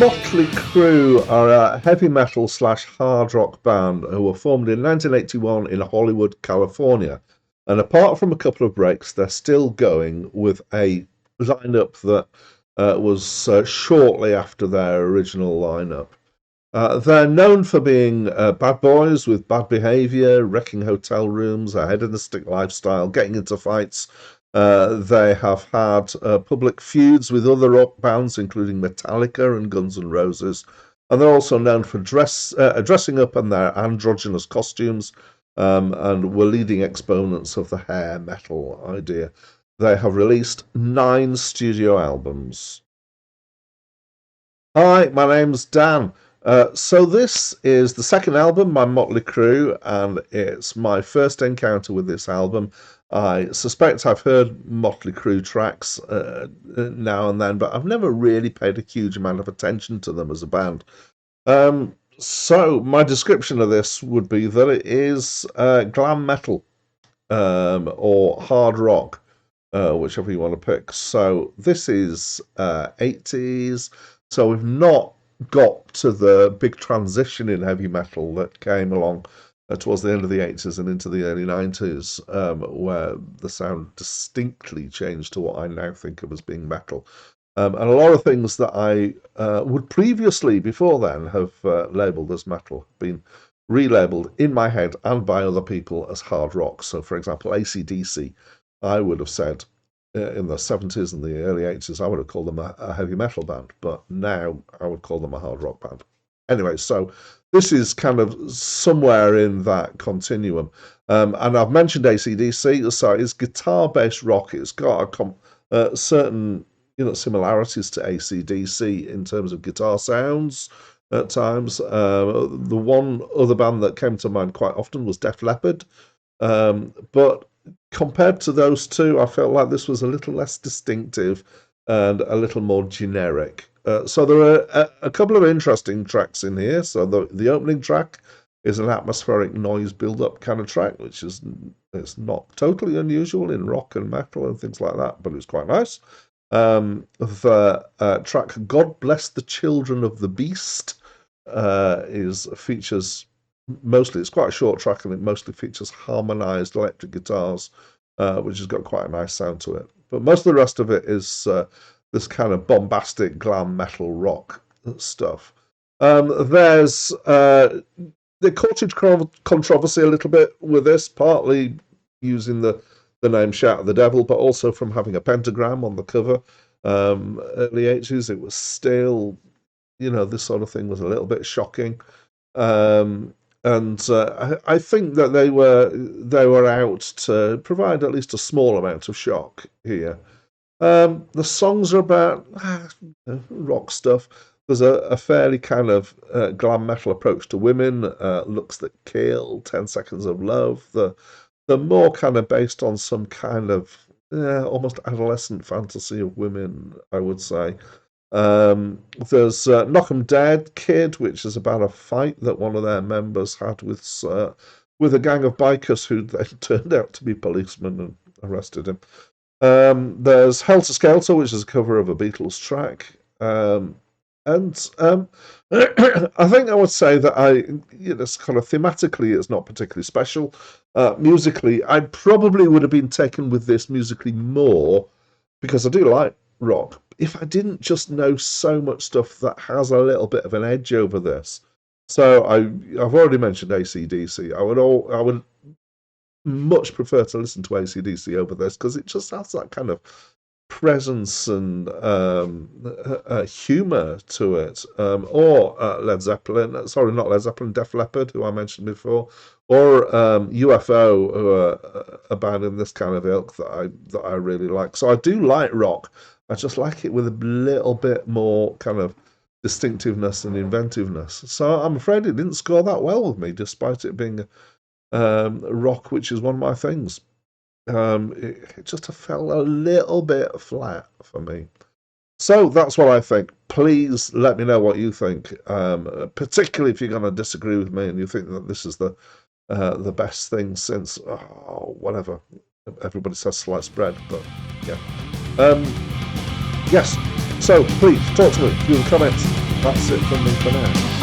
Mötley Crüe are a heavy metal / hard rock band who were formed in 1981 in Hollywood, California. And apart from a couple of breaks, they're still going with a lineup that was shortly after their original lineup. They're known for being bad boys with bad behavior, wrecking hotel rooms, a hedonistic lifestyle, getting into fights. They have had public feuds with other rock bands, including Metallica and Guns N' Roses. And they're also known for dressing up in their androgynous costumes and were leading exponents of the hair metal idea. They have released 9 studio albums. Hi, my name's Dan. So this is the second album by Mötley Crüe, and it's my first encounter with this album. I suspect I've heard Mötley Crüe tracks now and then, but I've never really paid a huge amount of attention to them as a band. So my description of this would be that it is glam metal or hard rock, whichever you want to pick. So this is 80s, so we've not got to the big transition in heavy metal that came along towards the end of the 80s and into the early 90s, where the sound distinctly changed to what I now think of as being metal. And a lot of things that I would previously, before then, have labelled as metal, been relabelled in my head and by other people as hard rock. So, for example, AC/DC, I would have said in the 70s and the early 80s, I would have called them a heavy metal band, but now I would call them a hard rock band. Anyway, so this is kind of somewhere in that continuum. And I've mentioned AC/DC, so it's guitar-based rock. It's got certain similarities to AC/DC in terms of guitar sounds at times. The one other band that came to mind quite often was Def Leppard, but compared to those two, I felt like this was a little less distinctive and a little more generic. So there are a couple of interesting tracks in here. So the opening track is an atmospheric noise build-up kind of track, which it's not totally unusual in rock and metal and things like that, but it's quite nice. The track "God Bless the Children of the Beast" features mostly, it's quite a short track, and it mostly features harmonized electric guitars, which has got quite a nice sound to it. But most of the rest of it is this kind of bombastic glam metal rock stuff. There's the cartridge controversy a little bit with this, partly using the name Shout at the Devil, but also from having a pentagram on the cover. Early 80s, it was still, this sort of thing was a little bit shocking. And I think that they were out to provide at least a small amount of shock here. The songs are about rock stuff. There's a fairly kind of glam metal approach to women, Looks That Kill, 10 Seconds of Love. They're more kind of based on some kind of almost adolescent fantasy of women, I would say. There's Knock 'Em Dead Kid, which is about a fight that one of their members had with a gang of bikers who then turned out to be policemen and arrested him. There's Helter Skelter, which is a cover of a Beatles track. And I think I would say that it's kind of thematically, it's not particularly special. Musically, I probably would have been taken with this musically more, because I do like rock, if I didn't just know so much stuff that has a little bit of an edge over this. So I've already mentioned AC/DC. I would much prefer to listen to AC/DC over this, because it just has that kind of presence and humour to it. Or Led Zeppelin, sorry, not Led Zeppelin, Def Leppard, who I mentioned before, or UFO, who are a band in this kind of ilk that I really like. So I do like rock. I just like it with a little bit more kind of distinctiveness and inventiveness. So I'm afraid it didn't score that well with me, despite it being rock, which is one of my things. It just felt a little bit flat for me. So that's what I think. Please let me know what you think, particularly if you're going to disagree with me and you think that this is the best thing since whatever. Everybody says sliced bread, but yeah. Yes. So please talk to me. Leave the comments. that's it from me for now.